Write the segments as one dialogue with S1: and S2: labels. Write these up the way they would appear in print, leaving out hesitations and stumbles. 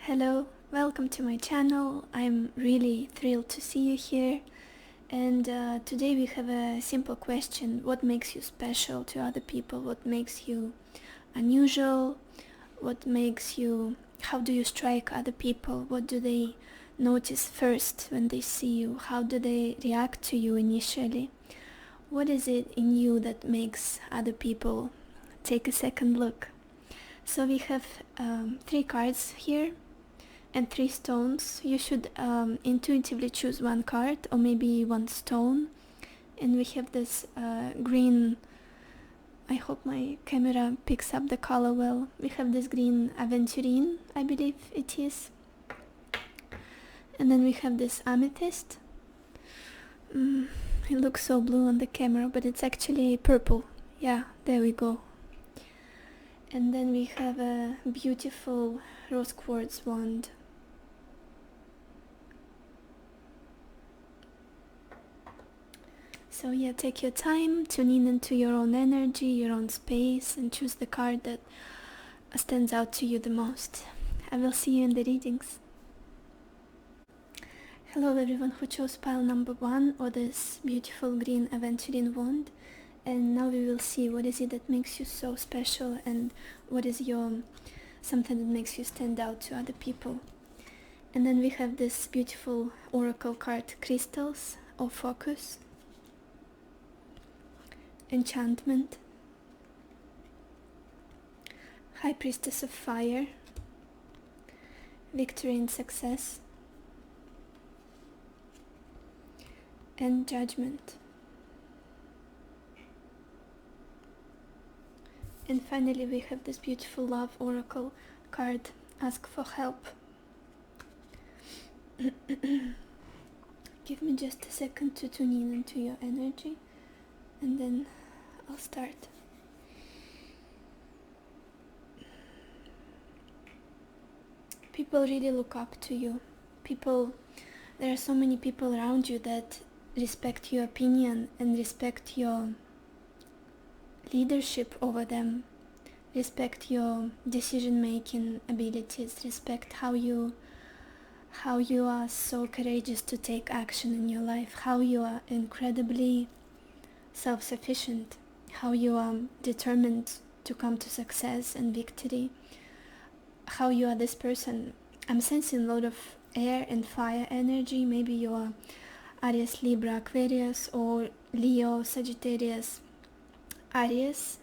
S1: Hello, welcome to my channel. I'm really thrilled to see you here. And today we have a simple question. What makes you special to other people? What makes you unusual? How do you strike other people? What do they notice first when they see you? How do they react to you initially? What is it in you that makes other people take a second look? So we have 3 cards here and 3 stones. You should intuitively choose one card or maybe one stone. And we have this green, I hope my camera picks up the color well. We have this green aventurine, I believe it is. And then we have this amethyst. It looks so blue on the camera, but it's actually purple. Yeah, there we go. And then we have a beautiful rose quartz wand. So yeah, take your time, tune in into your own energy, your own space, and choose the card that stands out to you the most. I will see you in the readings. Hello everyone who chose pile number 1 or this beautiful green aventurine wand. And now we will see what is it that makes you so special and what is something that makes you stand out to other people. And then we have this beautiful oracle card, crystals or focus, enchantment, high priestess of fire, victory and success, and judgment. And finally we have this beautiful love oracle card, ask for help. Give me just a second to tune in into your energy and then I'll start. People really look up to you. There are so many people around you that respect your opinion and respect your leadership over them, respect your decision-making abilities, respect how you are so courageous to take action in your life, how you are incredibly self-sufficient, how you are determined to come to success and victory, how you are this person. I'm sensing a lot of air and fire energy. Maybe you are Aries, Libra, Aquarius, or Leo, Sagittarius, Aries,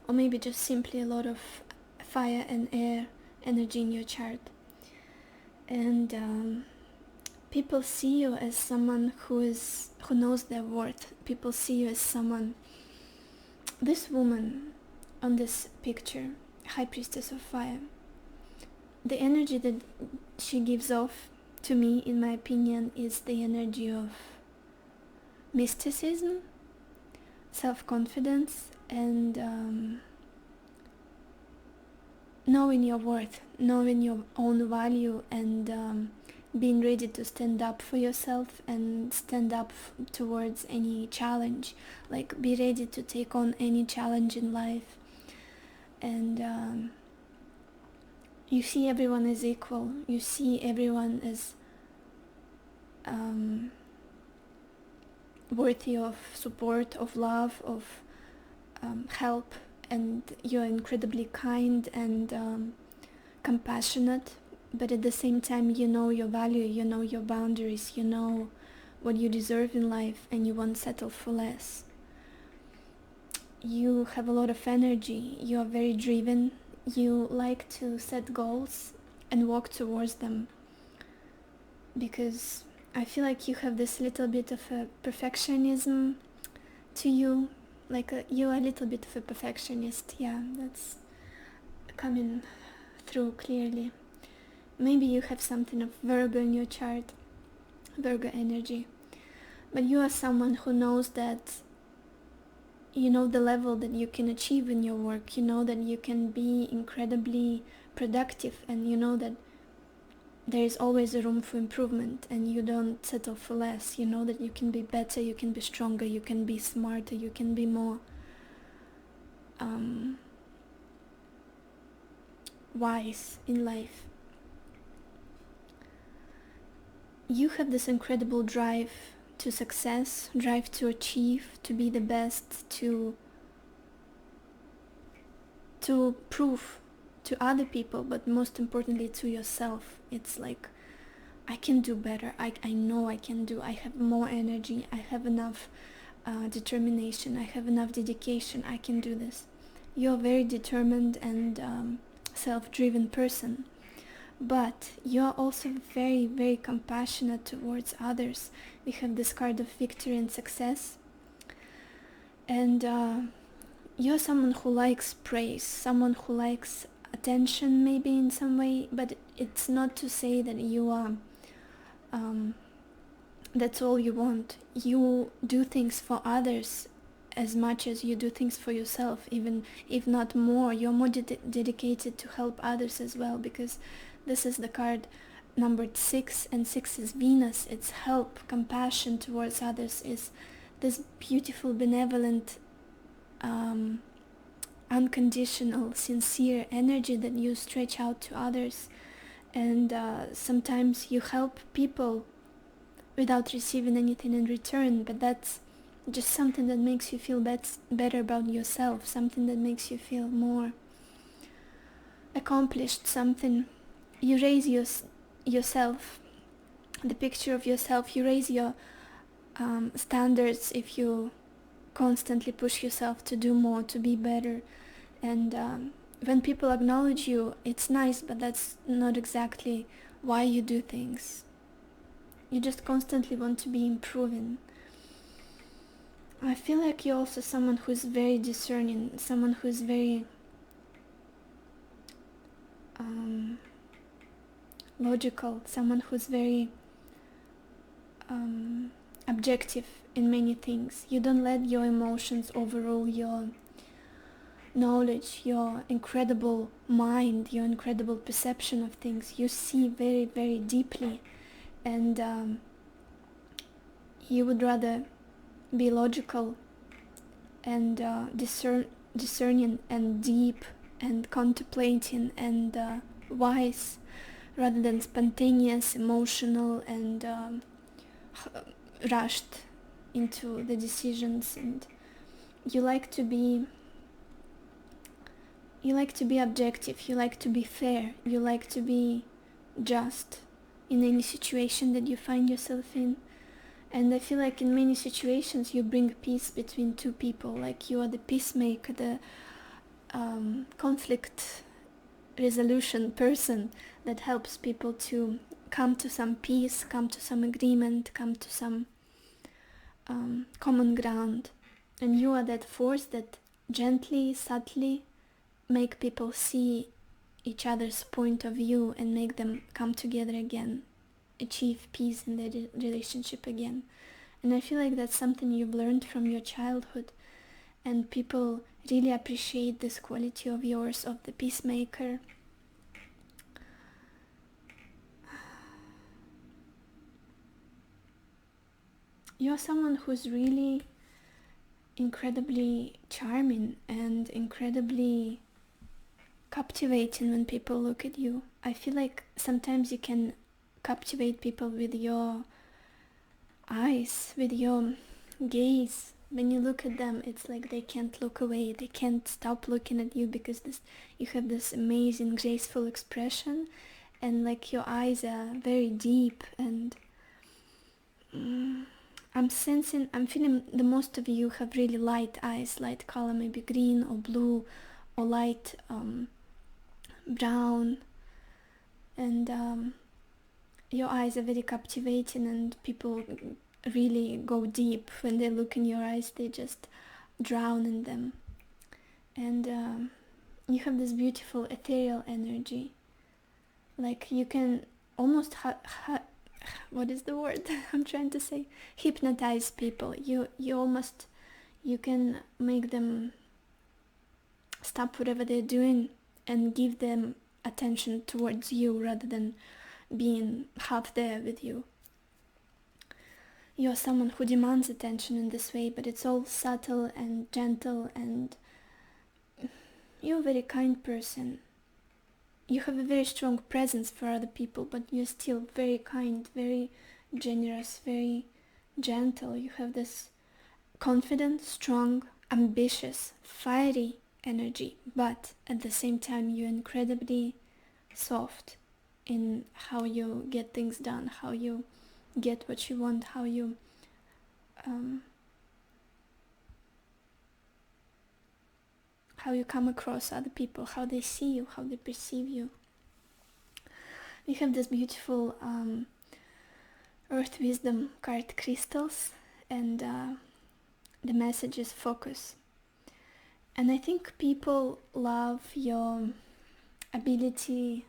S1: or maybe just simply a lot of fire and air energy in your chart. And people see you as someone who knows their worth. People see you as someone. This woman on this picture, high priestess of fire, the energy that she gives off to me, in my opinion, is the energy of mysticism, self-confidence, and knowing your worth, knowing your own value, and being ready to stand up for yourself and stand up towards any challenge. Like, be ready to take on any challenge in life. And you see everyone as equal. You see everyone as worthy of support, of love, of help, and you're incredibly kind and compassionate, but at the same time you know your value, you know your boundaries, you know what you deserve in life, and you won't settle for less. You have a lot of energy, you are very driven, you like to set goals and walk towards them, because I feel like you have this little bit of a perfectionism to you. You're a little bit of a perfectionist. Yeah, that's coming through clearly. Maybe you have something of Virgo in your chart, Virgo energy, but you are someone who knows that you know the level that you can achieve in your work, you know that you can be incredibly productive, and you know that there is always a room for improvement, and you don't settle for less. You know that you can be better, you can be stronger, you can be smarter, you can be more wise in life. you have this incredible drive to success, drive to achieve, to be the best, to prove to other people, but most importantly to yourself. It's like, I can do better. I know I can do. I have more energy. I have enough determination. I have enough dedication. I can do this. You're a very determined and self-driven person, but you're also very, very compassionate towards others. We have this card of victory and success, and you're someone who likes praise, someone who likes attention maybe in some way, but it's not to say that you are that's all you want. You do things for others as much as you do things for yourself, even if not more. You're more dedicated to help others as well, because this is the card numbered 6, and 6 is Venus. It's help, compassion towards others, is this beautiful, benevolent, unconditional, sincere energy that you stretch out to others. And sometimes you help people without receiving anything in return, but that's just something that makes you feel better about yourself, something that makes you feel more accomplished, something. You raise yourself, the picture of yourself. You raise your standards if you constantly push yourself to do more, to be better. And when people acknowledge you, it's nice, but that's not exactly why you do things. You just constantly want to be improving. I feel like you're also someone who's very discerning, someone who's very logical, someone who's very objective in many things. You don't let your emotions overrule your knowledge, your incredible mind, your incredible perception of things. You see very, very deeply, and you would rather be logical and discerning and deep and contemplating and wise, rather than spontaneous, emotional, and rushed into the decisions. And you like to be objective, you like to be fair, you like to be just in any situation that you find yourself in. And I feel like in many situations you bring peace between two people, like you are the peacemaker, the conflict resolution person that helps people to come to some peace, come to some agreement, come to some common ground. And you are that force that gently, subtly make people see each other's point of view and make them come together again, achieve peace in their relationship again. And I feel like that's something you've learned from your childhood, and people really appreciate this quality of yours, of the peacemaker. You're someone who's really incredibly charming and incredibly captivating when people look at you. I feel like sometimes you can captivate people with your eyes, with your gaze. When you look at them, it's like they can't look away, they can't stop looking at you, because you have this amazing, graceful expression, and like your eyes are very deep, and I'm feeling the most of you have really light eyes, light color, maybe green or blue or light brown, and your eyes are very captivating, and people really go deep when they look in your eyes. They just drown in them, and you have this beautiful ethereal energy, like you can almost what is the word I'm trying to say, hypnotize people. You can make them stop whatever they're doing and give them attention towards you, rather than being half there with you. You're someone who demands attention in this way, but it's all subtle and gentle, and you're a very kind person. You have a very strong presence for other people, but you're still very kind, very generous, very gentle. You have this confident, strong, ambitious, fiery energy, but at the same time you're incredibly soft in how you get things done, how you get what you want, how you come across other people, how they see you, how they perceive you. We have this beautiful Earth Wisdom card crystals, and the message is focus. And I think people love your ability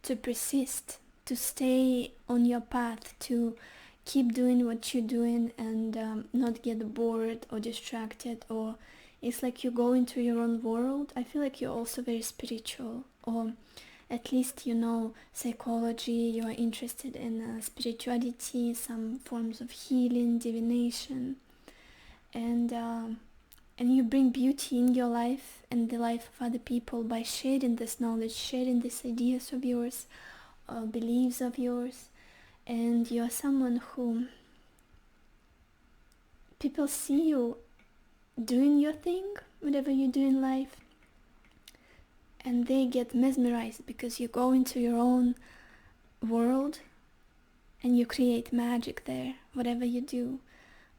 S1: to persist, to stay on your path, to keep doing what you're doing and not get bored or distracted, or it's like you go into your own world. I feel like you're also very spiritual, or at least you know psychology, you are interested in spirituality, some forms of healing, divination, and you bring beauty in your life and the life of other people by sharing this knowledge, sharing these ideas of yours, beliefs of yours, and you're someone who people see you doing your thing, whatever you do in life, and they get mesmerized because you go into your own world and you create magic there, whatever you do.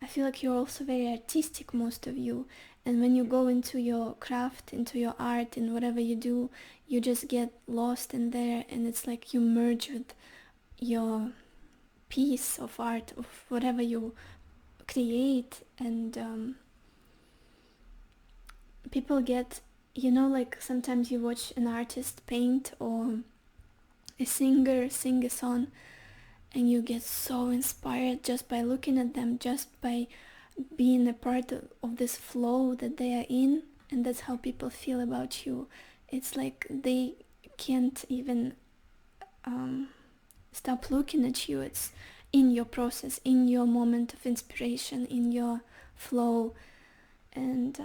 S1: I feel like you're also very artistic, most of you, and when you go into your craft, into your art, and whatever you do, you just get lost in there, and it's like you merge with your piece of art, of whatever you create, and people get, you know, like sometimes you watch an artist paint or a singer sing a song, and you get so inspired just by looking at them, just by being a part of this flow that they are in, and that's how people feel about you. It's like they can't even stop looking at you. It's in your process, in your moment of inspiration, in your flow, and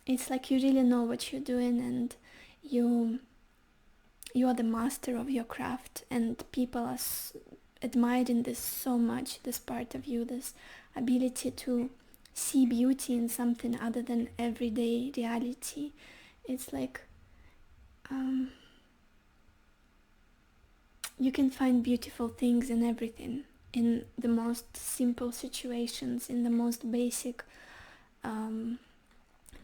S1: it's like you really know what you're doing, and you are the master of your craft, and people are admiring this so much, this part of you, this ability to see beauty in something other than everyday reality. It's like you can find beautiful things in everything, in the most simple situations, in the most basic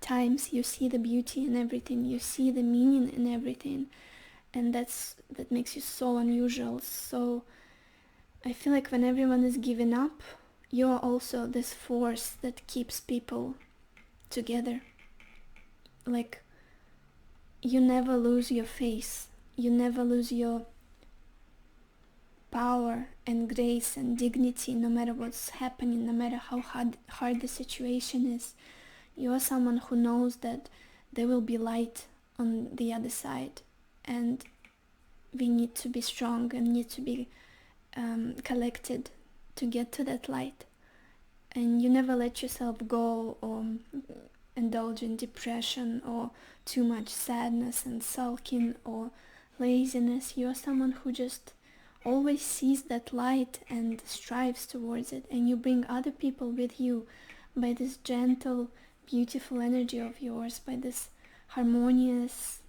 S1: times. You see the beauty in everything, you see the meaning in everything, and that makes you so unusual. So I feel like when everyone is giving up, you are also this force that keeps people together. Like, you never lose your face, you never lose your power and grace and dignity, no matter what's happening, no matter how hard the situation is. You are someone who knows that there will be light on the other side, and we need to be strong and need to be collected to get to that light. And you never let yourself go or indulge in depression or too much sadness and sulking or laziness. You are someone who just always sees that light and strives towards it, and you bring other people with you by this gentle, beautiful energy of yours, by this harmonious,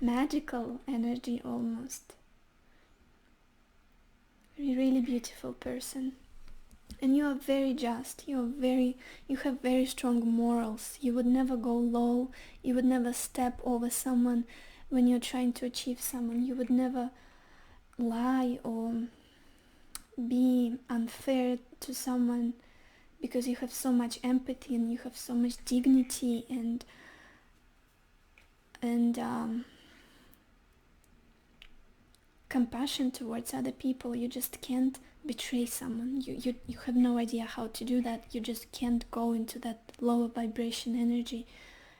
S1: magical energy almost. You're a really beautiful person, and you are very just. You have very strong morals. You would never go low. You would never step over someone when you're trying to achieve someone. You would never lie or be unfair to someone, because you have so much empathy and you have so much dignity and compassion towards other people. You just can't betray someone. You have no idea how to do that. You just can't go into that lower vibration energy.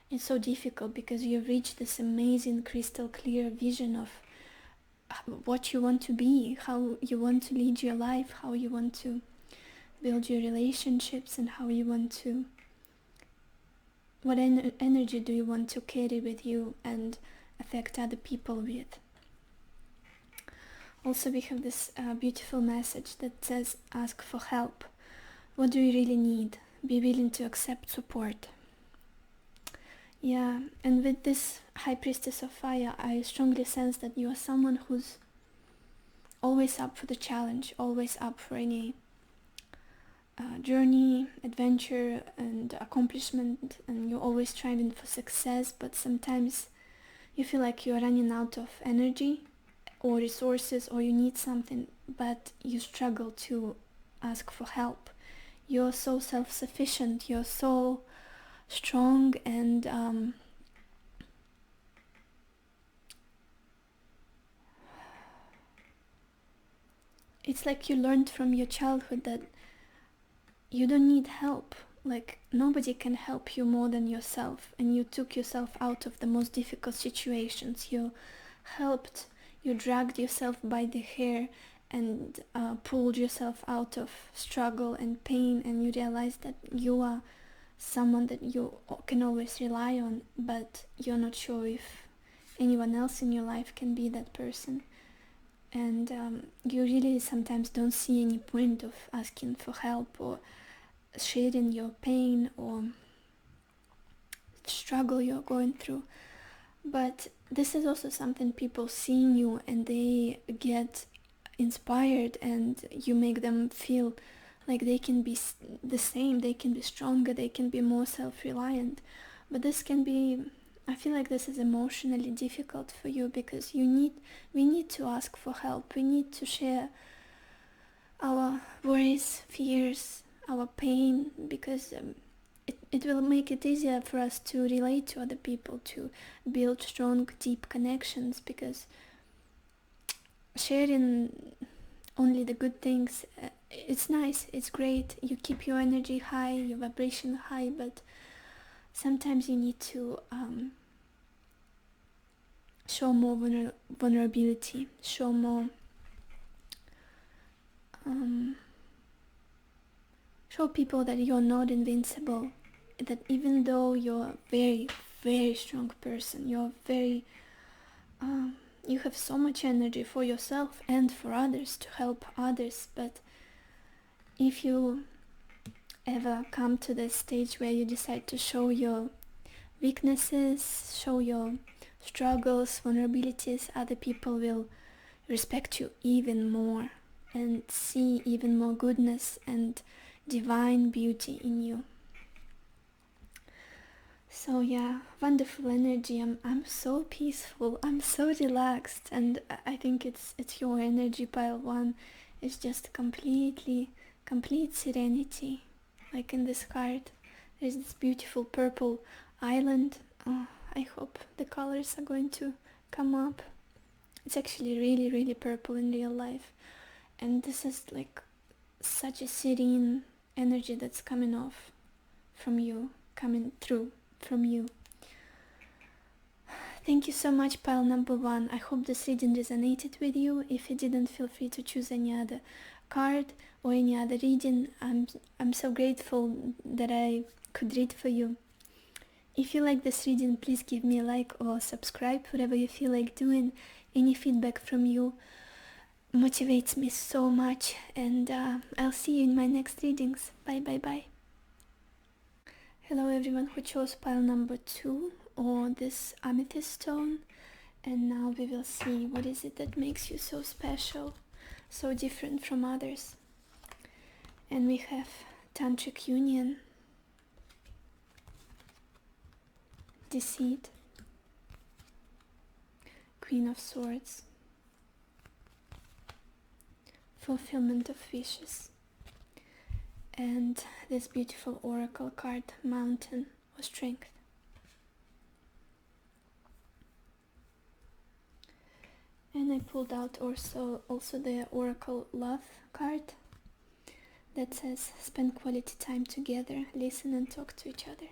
S1: It's so difficult because you've reached this amazing crystal clear vision of what you want to be, how you want to lead your life, how you want to build your relationships, and how you want to, what energy do you want to carry with you and affect other people with. Also we have this beautiful message that says, ask for help. What do you really need? Be willing to accept support. Yeah, and with this High Priestess of Fire, I strongly sense that you are someone who's always up for the challenge, always up for any journey, adventure and accomplishment, and you're always striving for success, but sometimes you feel like you're running out of energy or resources, or you need something, but you struggle to ask for help. You're so self-sufficient, you're so strong, and it's like you learned from your childhood that you don't need help. Like, nobody can help you more than yourself, and you took yourself out of the most difficult situations. You dragged yourself by the hair and pulled yourself out of struggle and pain, and you realized that you are someone that you can always rely on, but you're not sure if anyone else in your life can be that person. And you really sometimes don't see any point of asking for help or sharing your pain or struggle you're going through. But this is also something people see in you, and they get inspired, and you make them feel like they can be the same, they can be stronger, they can be more self-reliant. But this can be, I feel like this is emotionally difficult for you, because we need to ask for help. We need to share our worries, fears, our pain, because it will make it easier for us to relate to other people, to build strong, deep connections, because sharing only the good things, it's nice, it's great, you keep your energy high, your vibration high, but sometimes you need to show more vulnerability, show more show people that you're not invincible, that even though you're a very, very strong person, you're very you have so much energy for yourself and for others, to help others, but if you ever come to the stage where you decide to show your weaknesses, show your struggles, vulnerabilities, other people will respect you even more and see even more goodness and divine beauty in you. So yeah, wonderful energy. I'm so peaceful, I'm so relaxed, and I think it's your energy, pile 1. It's just complete serenity. Like in this card, there's this beautiful purple island. Oh, I hope the colors are going to come up. It's actually really, really purple in real life, and this is like such a serene energy that's coming off from you, coming through from you. Thank you so much, pile number 1. I hope this reading resonated with you. If it didn't, feel free to choose any other card or any other reading. I'm so grateful that I could read for you. If you like this reading, please give me a like or subscribe, whatever you feel like doing. Any feedback from you motivates me so much, and I'll see you in my next readings. Bye bye bye. Hello everyone who chose pile number 2 or this amethyst stone, and now we will see what is it that makes you so special, so different from others. And we have tantric union, deceit, Queen of Swords, fulfillment of wishes, and this beautiful oracle card, Mountain or Strength. And I pulled out also the oracle Love card that says, spend quality time together, listen and talk to each other.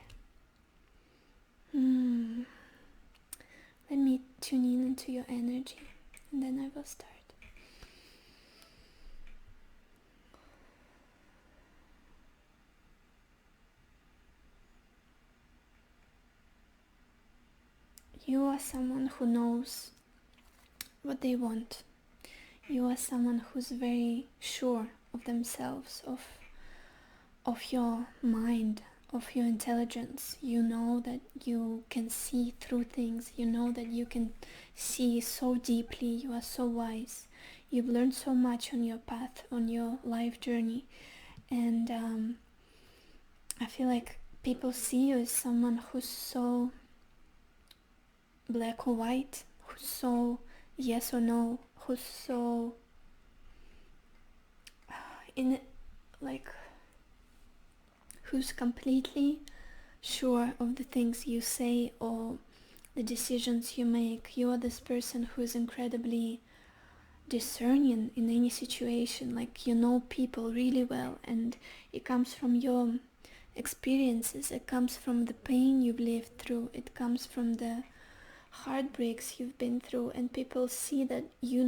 S1: Let me tune in into your energy, and then I will start. You are someone who knows what they want. You are someone who's very sure of themselves, of your mind, of your intelligence. You know that you can see through things. You know that you can see so deeply. You are so wise. You've learned so much on your path, on your life journey. And I feel like people see you as someone who's so black or white, who's so yes or no, who's so in like who's completely sure of the things you say or the decisions you make. You are this person who is incredibly discerning in any situation. Like, you know people really well, and it comes from your experiences, it comes from the pain you've lived through, it comes from the heartbreaks you've been through, and people see that you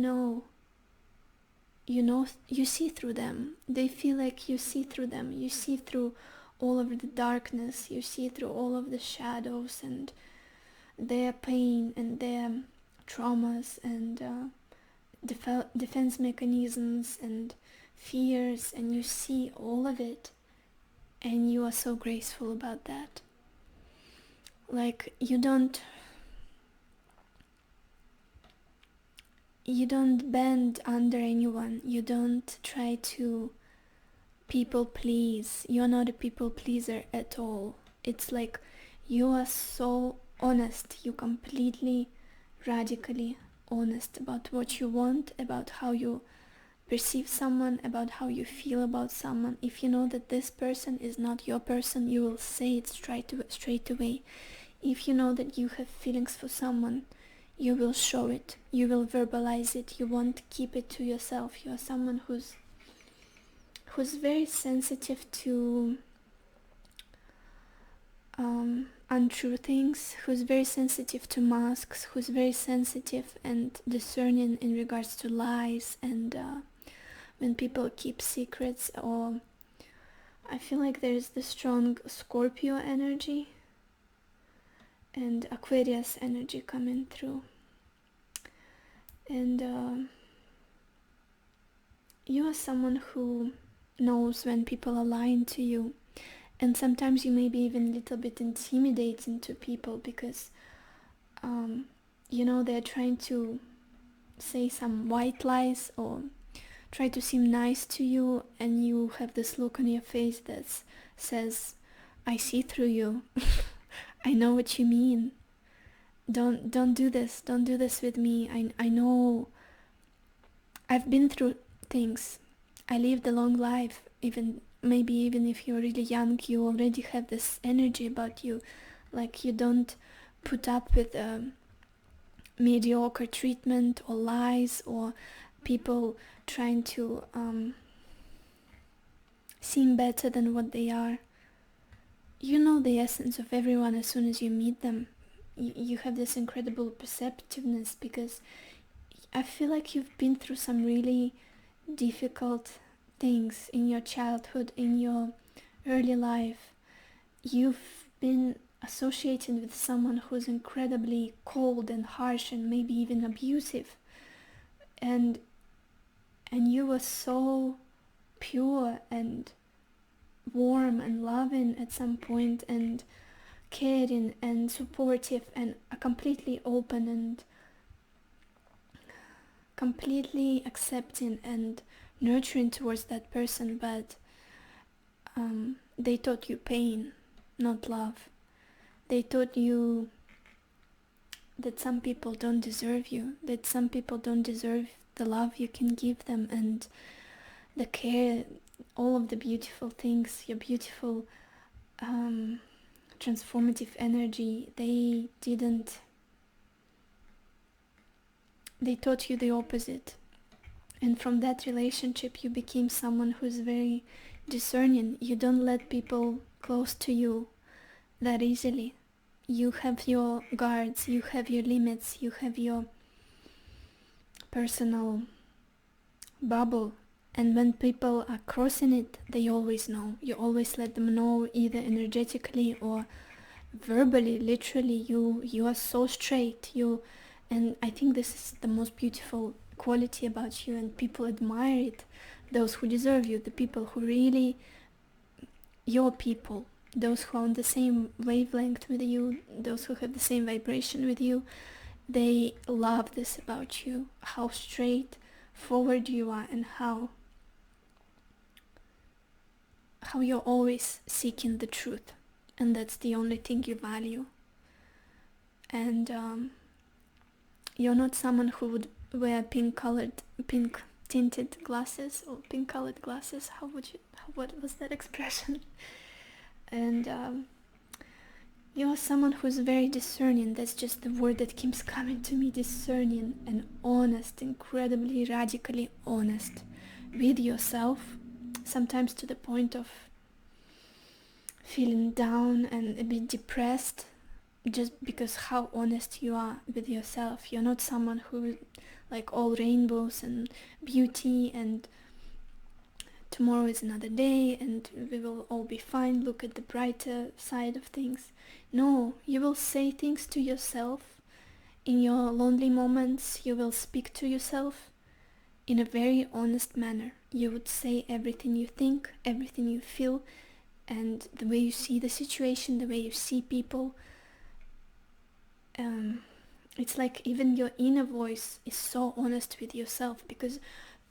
S1: see through them. They feel like you see through them. You see through all of the darkness. You see through all of the shadows and their pain and their traumas and defense mechanisms and fears, and you see all of it, and you are so graceful about that. Like, you don't bend under anyone. You don't try to people please. You're not a people pleaser at all. It's like you are so honest. You completely, radically honest about what you want, about how you perceive someone, about how you feel about someone. If you know that this person is not your person, you will say it straight away. If you know that you have feelings for someone, you will show it. You will verbalize it. You won't keep it to yourself. You are someone who's very sensitive to untrue things, who's very sensitive to masks, who's very sensitive and discerning in regards to lies and when people keep secrets. Or I feel like there's the strong Scorpio energy and Aquarius energy coming through, and you are someone who knows when people are lying to you, and sometimes you may be even a little bit intimidating to people because they're trying to say some white lies or try to seem nice to you, and you have this look on your face that says, I see through you. I know what you mean. Don't do this with me. I know I've been through things. I lived a long life. Maybe even if you're really young, you already have this energy about you. Like, you don't put up with mediocre treatment or lies or people trying to seem better than what they are. You know the essence of everyone as soon as you meet them. You have this incredible perceptiveness because I feel like you've been through some really difficult things in your childhood, in your early life. You've been associated with someone who's incredibly cold and harsh and maybe even abusive, and you were so pure and warm and loving at some point, and caring and supportive and completely open and completely accepting and nurturing towards that person, but they taught you pain, not love. They taught you that some people don't deserve you, that some people don't deserve the love you can give them and the care, all of the beautiful things, your beautiful transformative energy. They taught you the opposite. And from that relationship you became someone who's very discerning. You don't let people close to you that easily. You have your guards, you have your limits, you have your personal bubble, and when people are crossing it, they always know. You always let them know, either energetically or verbally, literally. You are so straight. And I think this is the most beautiful quality about you, and people admire it. Those who deserve you, the people who really, your people, those who are on the same wavelength with you, those who have the same vibration with you, they love this about you, how straightforward you are, and how you're always seeking the truth, and that's the only thing you value. And you're not someone who would wear pink tinted glasses or pink colored glasses. What was that expression? And you're someone who's very discerning. That's just the word that keeps coming to me. Discerning and honest, incredibly radically honest with yourself, sometimes to the point of feeling down and a bit depressed, just because how honest you are with yourself. You're not someone who like all rainbows and beauty and tomorrow is another day and we will all be fine, look at the brighter side of things. No, you will say things to yourself in your lonely moments. You will speak to yourself in a very honest manner. You would say everything you think, everything you feel, and the way you see the situation, the way you see people. It's like even your inner voice is so honest with yourself, because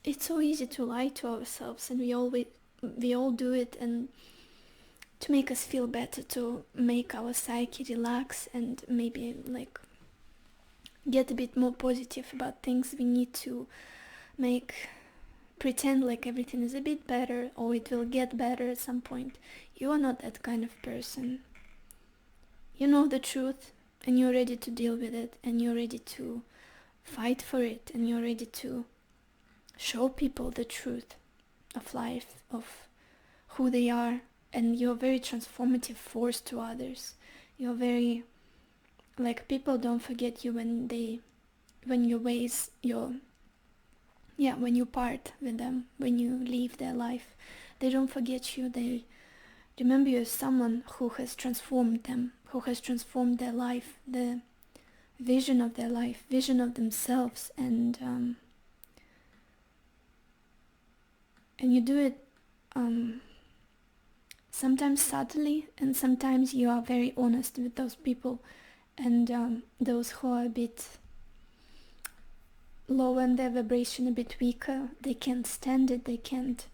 S1: it's so easy to lie to ourselves, and we all do it, and to make us feel better, to make our psyche relax and maybe like get a bit more positive about things, we need to pretend like everything is a bit better, or it will get better at some point. You are not that kind of person. You know the truth, and you're ready to deal with it, and you're ready to fight for it, and you're ready to show people the truth of life, of who they are, and you're a very transformative force to others. You're very, like, people don't forget you when you part with them, when you leave their life. They don't forget you. They remember you as someone who has transformed them, who has transformed their life, the vision of their life, vision of themselves, and you do it sometimes subtly, and sometimes you are very honest with those people, and those who are a bit lower in their vibration, a bit weaker, they can't stand it, they can't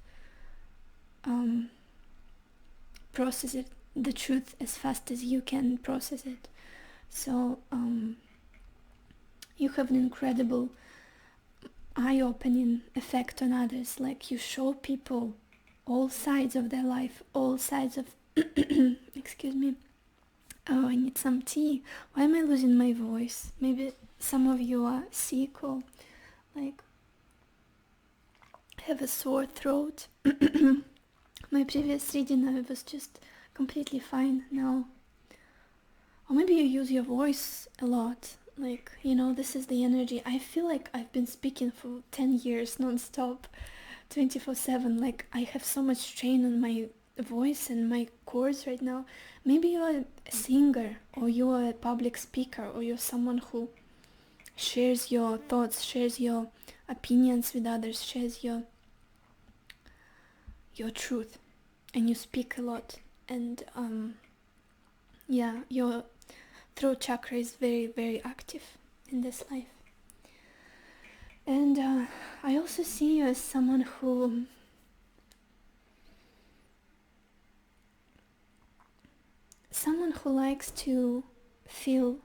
S1: process it, the truth, as fast as you can process it. So you have an incredible eye-opening effect on others. Like, you show people all sides of their life, all sides of excuse me. Oh, I need some tea. Why am I losing my voice? Maybe some of you are sick or like have a sore throat. My previous reading, I was just completely fine now. Or maybe you use your voice a lot. Like, this is the energy. I feel like I've been speaking for 10 years non-stop, 24/7. Like, I have so much strain on my voice and my cords right now. Maybe you're a singer, or you're a public speaker, or you're someone who shares your thoughts, shares your opinions with others, shares your truth, and you speak a lot. And your throat chakra is very, very active in this life. And I also see you as someone who likes to feel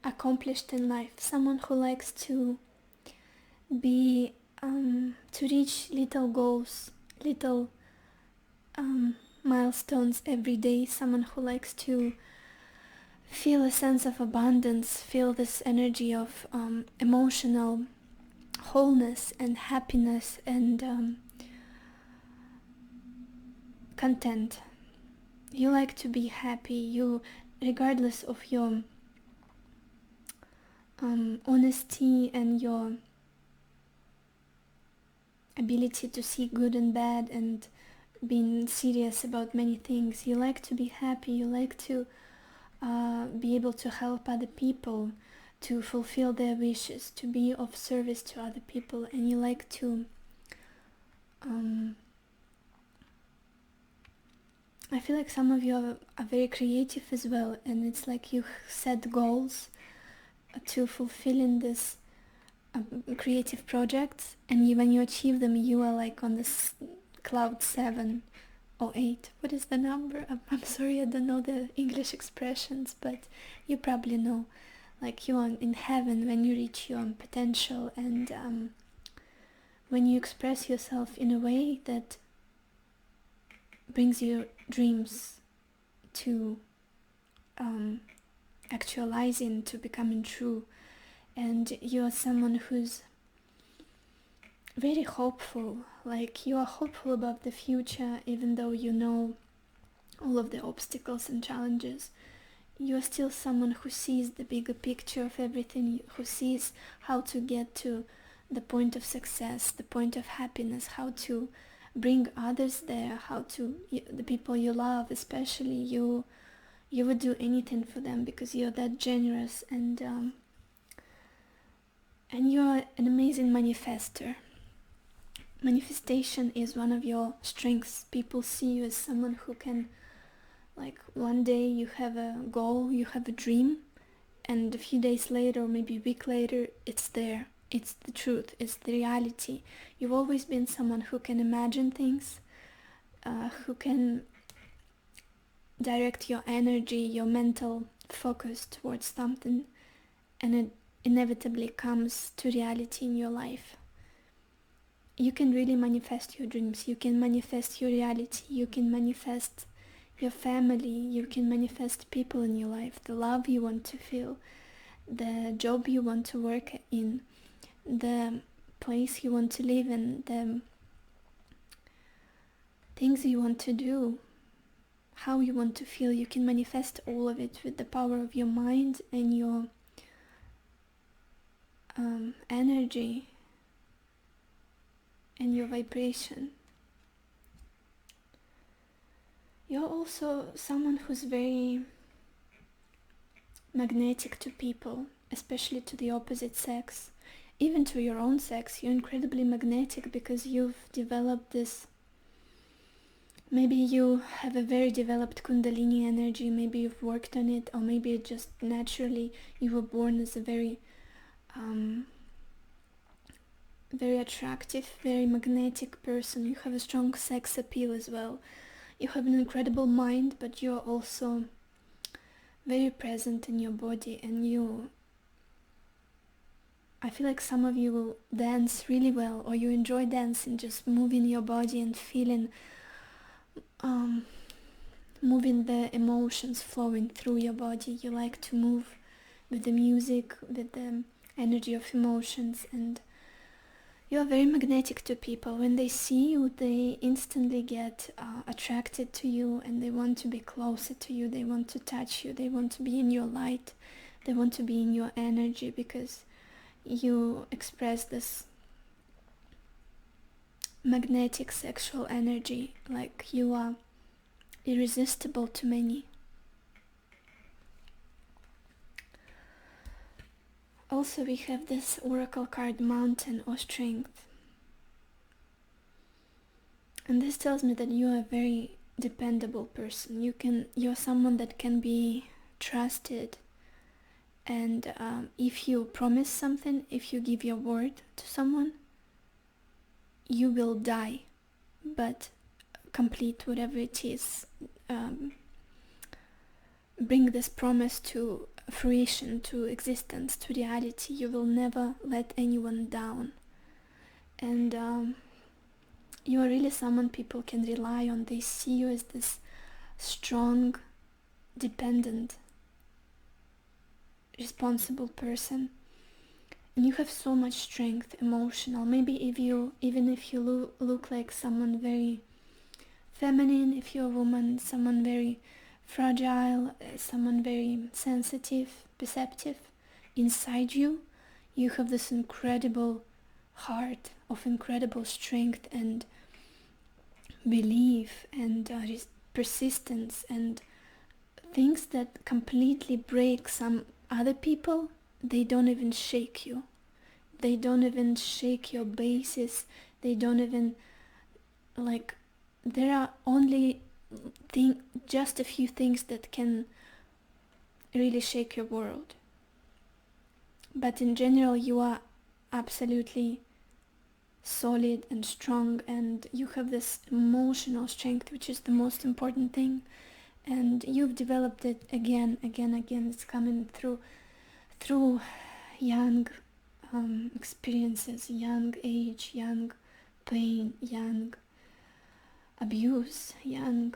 S1: accomplished in life, someone who likes to be to reach little goals, little milestones every day, someone who likes to feel a sense of abundance, feel this energy of emotional wholeness and happiness and content. You like to be happy. You, regardless of your honesty and your ability to see good and bad and being serious about many things, you like to be happy. You like to be able to help other people, to fulfill their wishes, to be of service to other people, and you like to I feel like some of you are very creative as well, and it's like you set goals to fulfilling this creative projects, and when you achieve them, you are like on this cloud 7 or 8. What is the number? I'm sorry, I don't know the English expressions, but you probably know. Like you are in heaven when you reach your potential, and when you express yourself in a way that brings your dreams to actualizing, to becoming true. And you are someone who's very hopeful, like you are hopeful about the future, even though you know all of the obstacles and challenges. You are still someone who sees the bigger picture of everything, who sees how to get to the point of success, the point of happiness, how to bring others there, how to, the people you love especially, you would do anything for them because you're that generous, and you're an amazing manifester. Manifestation is one of your strengths. People see you as someone who can, like, one day you have a goal, you have a dream, and a few days later, or maybe a week later, it's there. It's the truth, it's the reality. You've always been someone who can imagine things, who can direct your energy, your mental focus towards something, and it inevitably comes to reality in your life. You can really manifest your dreams, you can manifest your reality, you can manifest your family, you can manifest people in your life, the love you want to feel, the job you want to work in, the place you want to live in, the things you want to do, how you want to feel. You can manifest all of it with the power of your mind and your energy and your vibration. You're also someone who's very magnetic to people, especially to the opposite sex. Even to your own sex, you're incredibly magnetic because you've developed this, maybe you have a very developed Kundalini energy, maybe you've worked on it, or maybe just naturally you were born as a very very attractive, very magnetic person. You have a strong sex appeal as well. You have an incredible mind, but you're also very present in your body, and I feel like some of you will dance really well, or you enjoy dancing, just moving your body and feeling, moving the emotions flowing through your body. You like to move with the music, with the energy of emotions, and you are very magnetic to people. When they see you, they instantly get attracted to you, and they want to be closer to you, they want to touch you, they want to be in your light, they want to be in your energy, because you express this magnetic sexual energy, like you are irresistible to many. Also, we have this oracle card, Mountain or Strength, and this tells me that you are a very dependable person. You're someone that can be trusted, and if you promise something, if you give your word to someone, you will die but complete whatever it is. Bring this promise to fruition, to existence, to reality. You will never let anyone down, and you are really someone people can rely on. They see you as this strong, dependent, responsible person, and you have so much strength, emotional. Maybe even if you look like someone very feminine, if you're a woman, someone very fragile, someone very sensitive, perceptive, inside you have this incredible heart of incredible strength and belief and persistence, and things that completely break some other people, they don't even shake you. They don't even shake your bases. They don't even, like, there are only just a few things that can really shake your world. But in general, you are absolutely solid and strong, and you have this emotional strength, which is the most important thing. And you've developed it again. It's coming through young experiences, young age, young pain, young abuse, a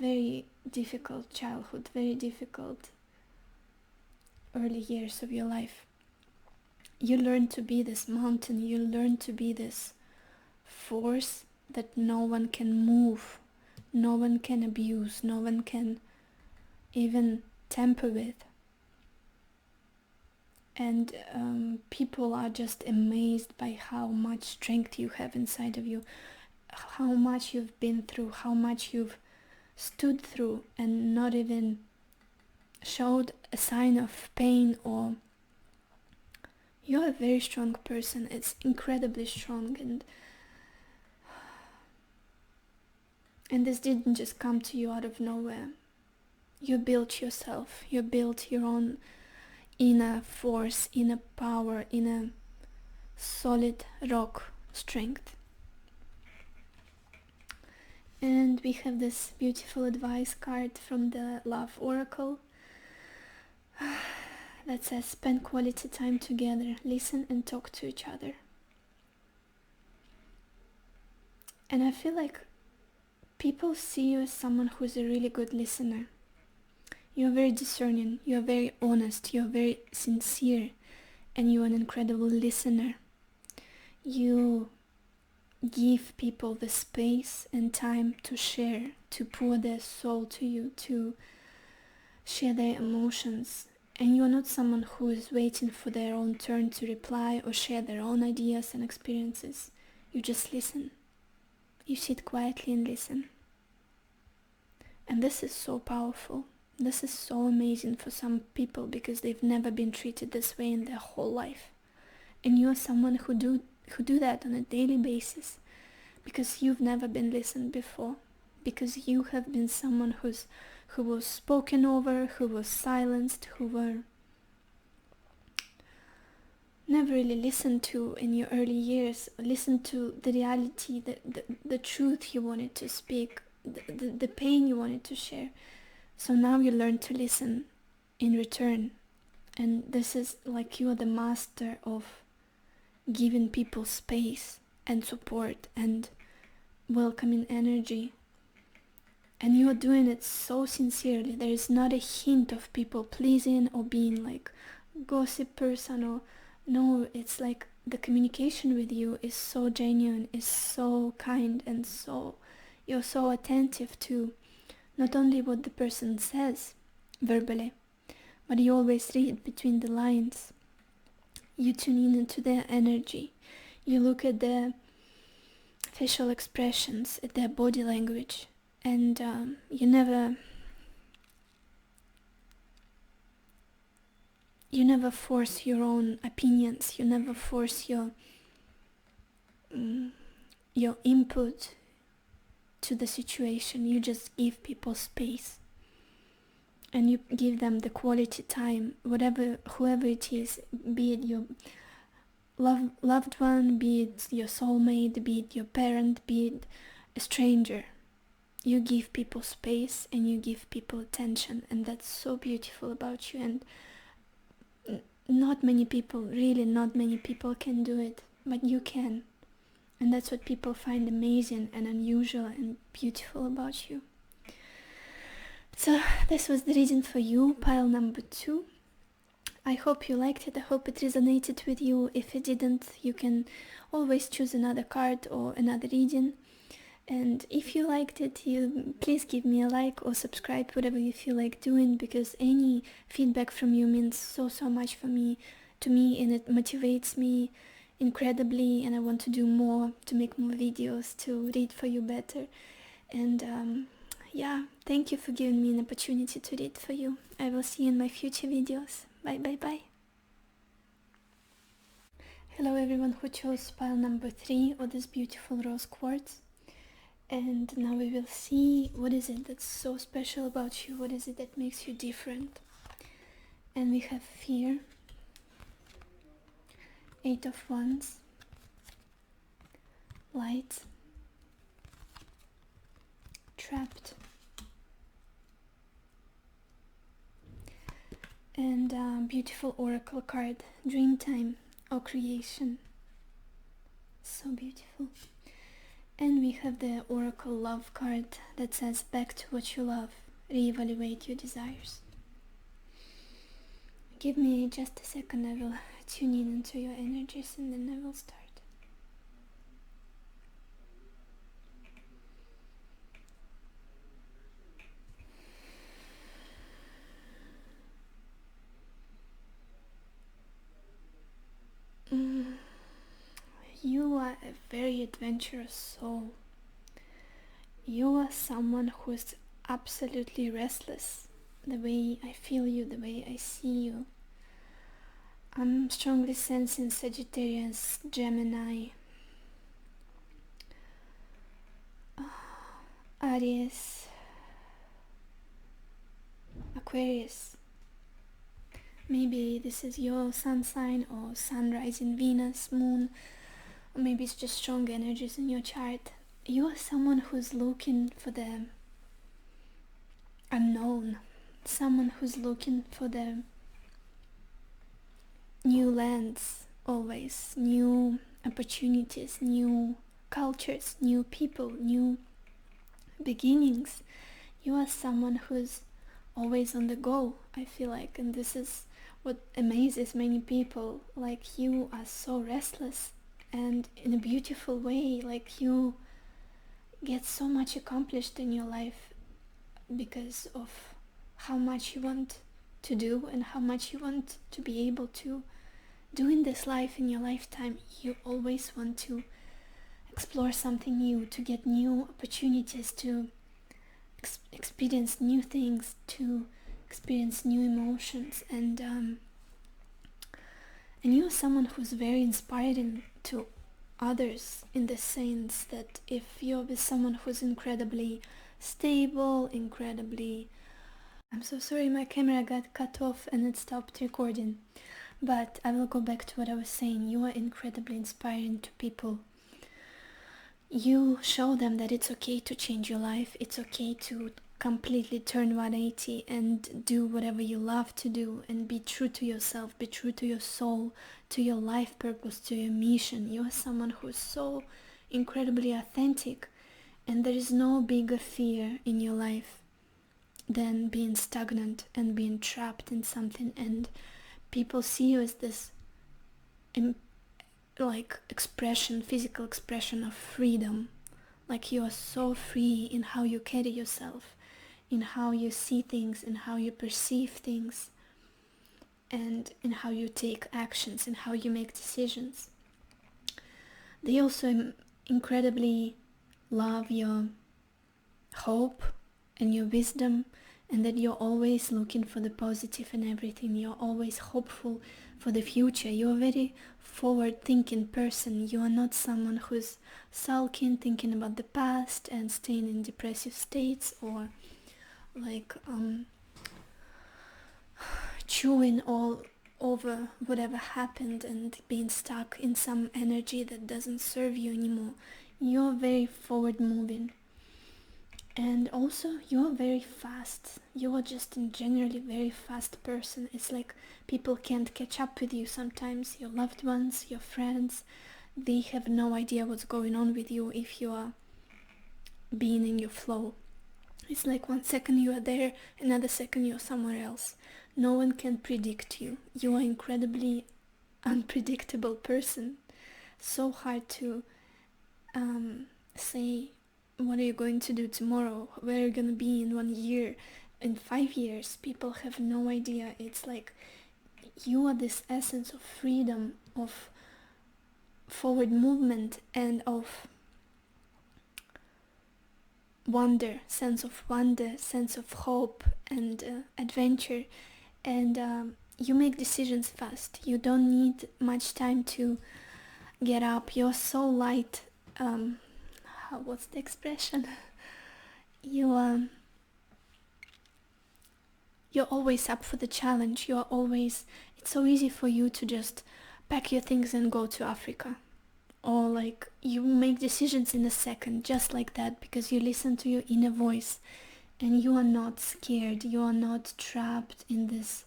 S1: very difficult childhood, very difficult early years of your life. You learn to be this mountain, you learn to be this force that no one can move, no one can abuse, no one can even tamper with. And people are just amazed by how much strength you have inside of you, how much you've been through, how much you've stood through and not even showed a sign of pain. Or you're a very strong person. It's incredibly strong, and this didn't just come to you out of nowhere. You built yourself, you built your own inner force, inner power, inner solid rock strength. And we have this beautiful advice card from the Love Oracle that says, spend quality time together, listen and talk to each other. And I feel like people see you as someone who's a really good listener. You're very discerning, you're very honest, you're very sincere, and you're an incredible listener. You give people the space and time to share, to pour their soul to you, to share their emotions. And you are not someone who is waiting for their own turn to reply or share their own ideas and experiences. You just listen. You sit quietly and listen. And this is so powerful. This is so amazing for some people because they've never been treated this way in their whole life. And you're someone who do that on a daily basis because you've never been listened before, because you have been someone who was spoken over, who was silenced, who were never really listened to in your early years, listened to the reality, the truth you wanted to speak, the pain you wanted to share. So now you learn to listen in return. And this is like you are the master of giving people space and support and welcoming energy. And you are doing it so sincerely. There is not a hint of people pleasing or being like gossip person or no, it's like the communication with you is so genuine, is so kind, and so you're so attentive to not only what the person says verbally, but you always read between the lines. You tune in into their energy. You look at their facial expressions, at their body language, and you never force your own opinions. You never force your input to the situation. You just give people space, and you give them the quality time, whoever it is, be it your loved one, be it your soulmate, be it your parent, be it a stranger. You give people space and you give people attention, and that's so beautiful about you. And not many people can do it, but you can. And that's what people find amazing and unusual and beautiful about you. So this was the reading for you, pile number 2. I hope you liked it. I hope it resonated with you. If it didn't, you can always choose another card or another reading. And if you liked it, please give me a like or subscribe, whatever you feel like doing, because any feedback from you means so much to me, and it motivates me incredibly, and I want to do more, to make more videos, to read for you better. And thank you for giving me an opportunity to read for you. I will see you in my future videos. Bye. Hello everyone who chose pile number 3 of this beautiful rose quartz. And now we will see what is it that's so special about you, what is it that makes you different. And we have fear, 8 of wands, light, trapped, and beautiful oracle card, dreamtime or creation. So beautiful. And we have the oracle love card that says back to what you love, reevaluate your desires. Give me just a second, I will tune in into your energies and then I will start. You are a very adventurous soul. You are someone who is absolutely restless. The way I feel you, the way I see you. I'm strongly sensing Sagittarius, Gemini, Aries, Aquarius. Maybe this is your sun sign or sun rising Venus, moon, or maybe it's just strong energies in your chart. You are someone who's looking for the unknown, someone who's looking for the new lands, always new opportunities, new cultures, new people, new beginnings. You are someone who's always on the go, I feel like, and this is what amazes many people. Like, you are so restless, and in a beautiful way, like you get so much accomplished in your life because of how much you want to do and how much you want to be able to do in this life, in your lifetime. You always want to explore something new, to get new opportunities, to experience new things, to experience new emotions, and you're someone who's very inspiring to others, in the sense that if you're with someone who's incredibly stable, I'm so sorry, my camera got cut off and it stopped recording, but I will go back to what I was saying. You are incredibly inspiring to people. You show them that it's okay to change your life, it's okay to completely turn 180 and do whatever you love to do, and be true to yourself, be true to your soul, to your life purpose, to your mission. You are someone who is so incredibly authentic, and there is no bigger fear in your life than being stagnant and being trapped in something, and people see you as this expression, physical expression of freedom. Like, you are so free in how you carry yourself, in how you see things, in how you perceive things, and in how you take actions, in how you make decisions. They also incredibly love your hope and your wisdom, and that you're always looking for the positive in everything. You're always hopeful for the future. You're a very forward-thinking person. You are not someone who's sulking, thinking about the past and staying in depressive states, or chewing all over whatever happened and being stuck in some energy that doesn't serve you anymore. You're very forward-moving. And also, you're very fast. You are just a generally very fast person. It's like people can't catch up with you sometimes. Your loved ones, your friends, they have no idea what's going on with you if you are being in your flow. It's like 1 second you are there, another second you're somewhere else. No one can predict you. You are an incredibly unpredictable person. So hard to say, what are you going to do tomorrow? Where are you going to be in 1 year? In 5 years? People have no idea. It's like you are this essence of freedom, of forward movement, and of wonder, sense of hope, and adventure. And you make decisions fast. You don't need much time to get up. You're so light. What's the expression? You're always up for the challenge. It's so easy for you to just pack your things and go to Africa. Or like you make decisions in a second, just like that, because you listen to your inner voice and you are not scared. You are not trapped in this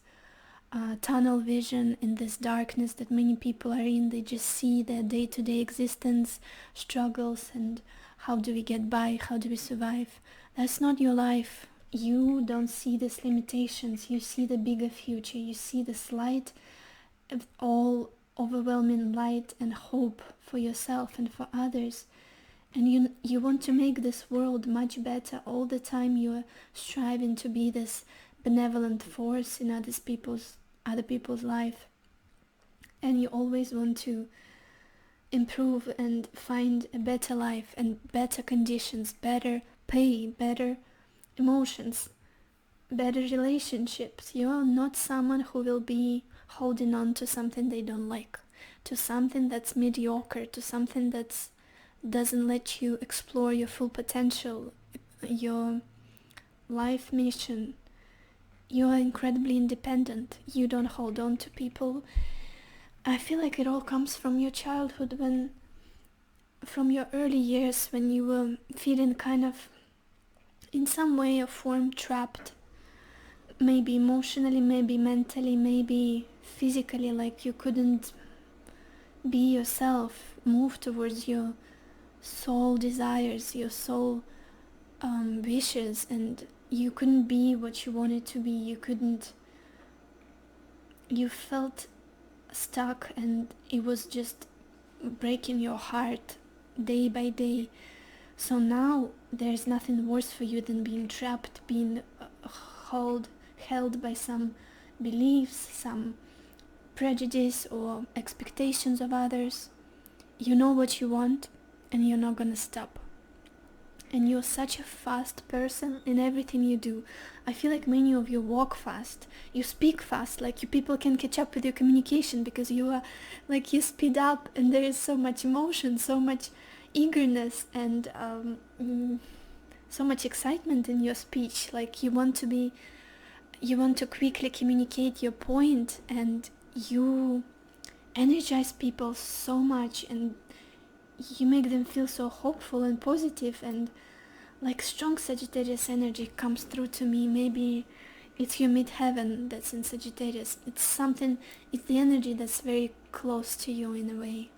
S1: tunnel vision, in this darkness that many people are in. They just see their day-to-day existence, struggles, and how do we get by, how do we survive. That's not your life. You don't see these limitations. You see the bigger future. You see this light, all overwhelming light and hope for yourself and for others. And you want to make this world much better. All the time you are striving to be this benevolent force in other people's life. And you always want to improve and find a better life and better conditions, better pay, better emotions, better relationships. You are not someone who will be holding on to something they don't like, to something that's mediocre, to something that doesn't let you explore your full potential, your life mission. You are incredibly independent. You don't hold on to people. I feel like it all comes from your childhood, from your early years, when you were feeling kind of in some way or form trapped, maybe emotionally, maybe mentally, maybe physically, like you couldn't be yourself, move towards your soul desires, your soul wishes, and you couldn't be what you wanted to be. You felt stuck, and it was just breaking your heart day by day. So now there's nothing worse for you than being trapped, being held by some beliefs, some prejudice or expectations of others. You know what you want, and you're not gonna stop. And you're such a fast person in everything you do. I feel like many of you walk fast, you speak fast, like you people can catch up with your communication because you are like, you speed up, and there is so much emotion, so much eagerness, and so much excitement in your speech. Like you want to quickly communicate your point, and you energize people so much, and you make them feel so hopeful and positive, and like strong Sagittarius energy comes through to me. Maybe it's your midheaven that's in Sagittarius. It's the energy that's very close to you in a way.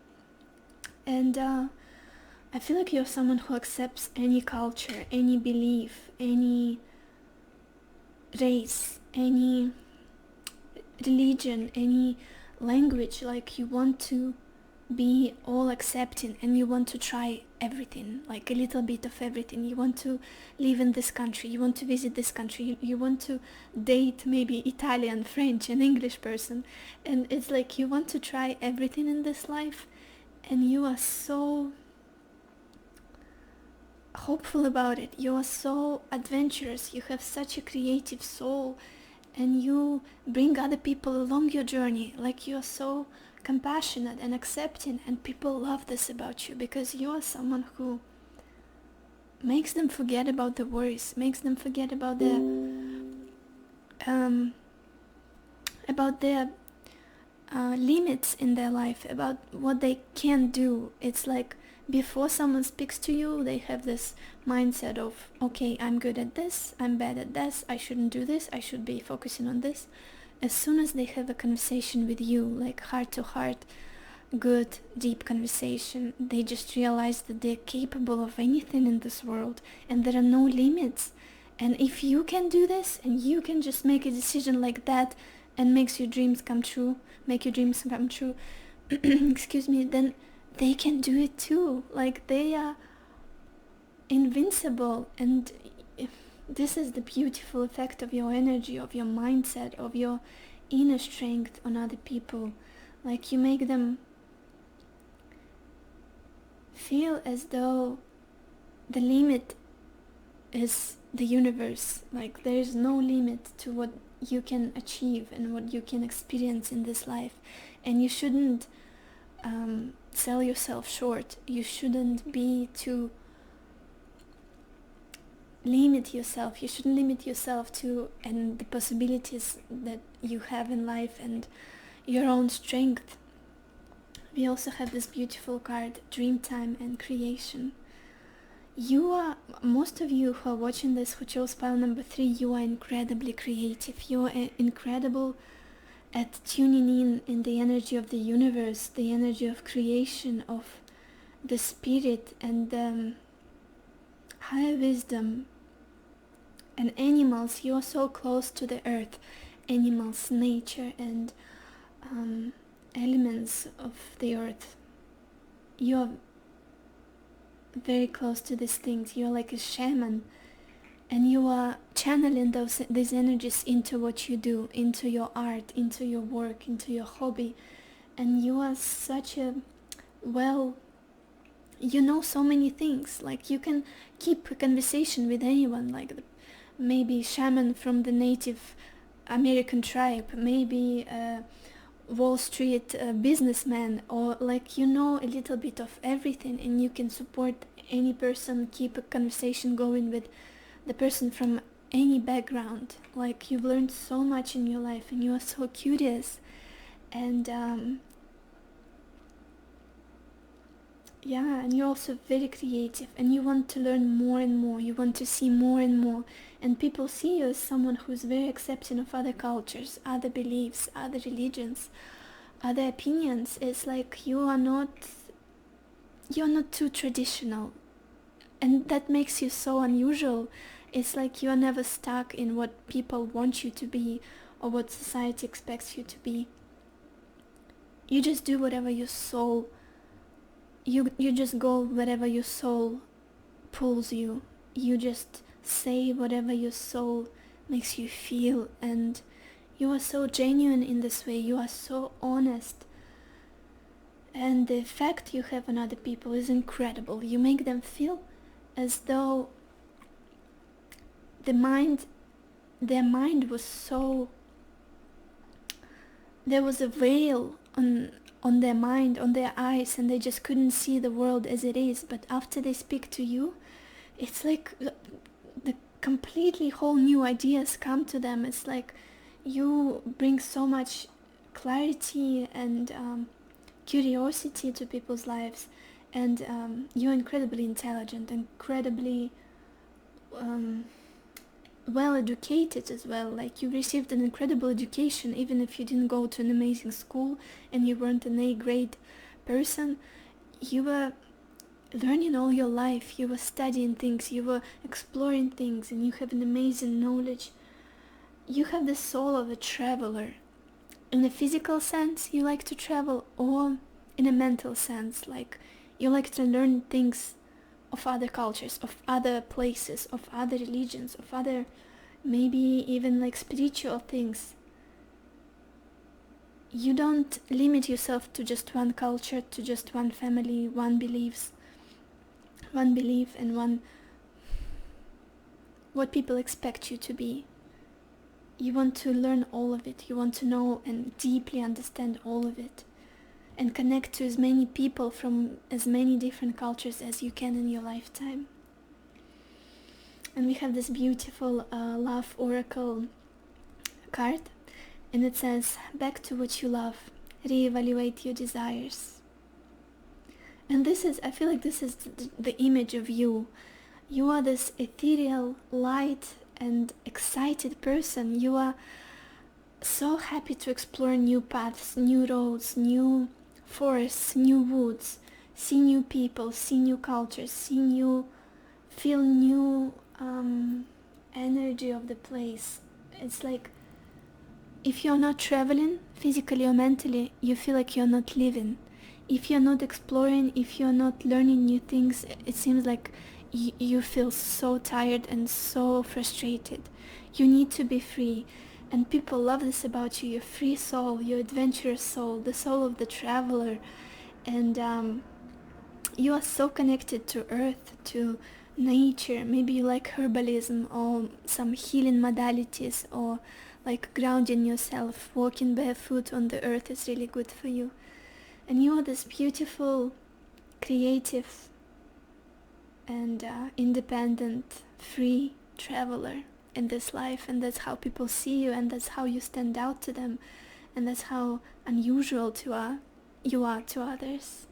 S1: And I feel like you're someone who accepts any culture, any belief, any race, any religion, any language. Like you want to be all accepting, and you want to try everything, like a little bit of everything. You want to live in this country, you want to visit this country, you want to date maybe Italian, French, and English person, and it's like you want to try everything in this life, and you are so hopeful about it. You are so adventurous, you have such a creative soul, and you bring other people along your journey. Like you are so compassionate and accepting, and people love this about you because you are someone who makes them forget about the worries, makes them forget about their limits in their life, about what they can't do. It's like before someone speaks to you, they have this mindset of, okay, I'm good at this, I'm bad at this, I shouldn't do this, I should be focusing on this. As soon as they have a conversation with you, like heart to heart, good, deep conversation, they just realize that they're capable of anything in this world, and there are no limits. And if you can do this, and you can just make a decision like that, and make your dreams come true, excuse me, then they can do it too. Like they are invincible. And this is the beautiful effect of your energy, of your mindset, of your inner strength on other people. Like you make them feel as though the limit is the universe. Like there is no limit to what you can achieve and what you can experience in this life, and you shouldn't sell yourself short. You shouldn't be too limit yourself. You shouldn't limit yourself to and the possibilities that you have in life and your own strength. We also have this beautiful card, Dreamtime and Creation. You are, most of you who are watching this, who chose pile number 3, you are incredibly creative. You are incredible at tuning in the energy of the universe, the energy of creation, of the spirit and higher wisdom. And animals, you are so close to the earth. Animals, nature, and elements of the earth. You are very close to these things. You are like a shaman, and you are channeling these energies into what you do, into your art, into your work, into your hobby. And you are such a, well, you know so many things. Like you can keep a conversation with anyone, like maybe shaman from the Native American tribe, maybe Wall Street businessman, or like you know a little bit of everything, and you can support any person, keep a conversation going with the person from any background. Like you've learned so much in your life, and you are so curious, and yeah, and you're also very creative, and you want to learn more and more. You want to see more and more, and people see you as someone who's very accepting of other cultures, other beliefs, other religions, other opinions. It's like you're not too traditional, and that makes you so unusual. It's like you're never stuck in what people want you to be or what society expects you to be. You just do whatever your soul, you just go wherever your soul pulls you. You just say whatever your soul makes you feel, and you are so genuine in this way. You are so honest, and the effect you have on other people is incredible. You make them feel as though their mind was so, there was a veil on their mind, on their eyes, and they just couldn't see the world as it is. But after they speak to you, it's like the completely whole new ideas come to them. It's like you bring so much clarity and curiosity to people's lives, and you're incredibly intelligent, incredibly well educated as well. Like you received an incredible education, even if you didn't go to an amazing school and you weren't an A grade person. You were learning all your life, you were studying things, you were exploring things, and you have an amazing knowledge. You have the soul of a traveler. In a physical sense, you like to travel, or in a mental sense, like you like to learn things of other cultures, of other places, of other religions, of other, maybe even like spiritual things. You don't limit yourself to just one culture, to just one family, one belief, and one what people expect you to be. You want to learn all of it. You want to know and deeply understand all of it, and connect to as many people from as many different cultures as you can in your lifetime. And we have this beautiful love oracle card, and it says, back to what you love, reevaluate your desires. And this is, I feel like this is the image of you. You are this ethereal, light and excited person. You are so happy to explore new paths, new roads, new forests, new woods, see new people, see new cultures, feel new energy of the place. It's like if you're not traveling physically or mentally, you feel like you're not living. If you're not exploring, if you're not learning new things, it seems like you feel so tired and so frustrated. You need to be free. And people love this about you, your free soul, your adventurous soul, the soul of the traveler. And you are so connected to earth, to nature. Maybe you like herbalism or some healing modalities, or like grounding yourself. Walking barefoot on the earth is really good for you. And you are this beautiful, creative, and independent, free traveler in this life, and that's how people see you, and that's how you stand out to them, and that's how unusual you are to others.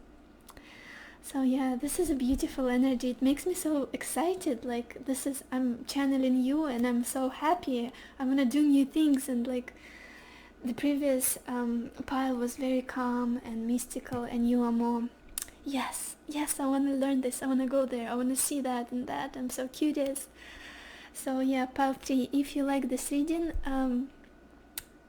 S1: So yeah, this is a beautiful energy. It makes me so excited. Like, I'm channeling you, and I'm so happy. I'm gonna do new things. And like, the previous pile was very calm and mystical, and you are more, yes, I want to learn this, I want to go there, I want to see that and that, I'm so curious. So yeah, pile 3, if you like this reading,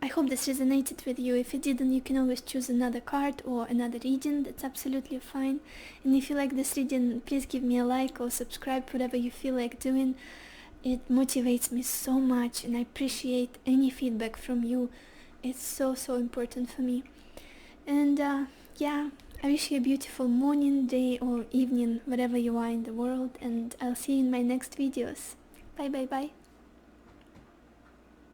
S1: I hope this resonated with you. If it didn't, you can always choose another card or another reading, that's absolutely fine. And if you like this reading, please give me a like or subscribe, whatever you feel like doing. It motivates me so much, and I appreciate any feedback from you. It's so important for me. And yeah, I wish you a beautiful morning, day, or evening, wherever you are in the world, and I'll see you in my next videos. Bye.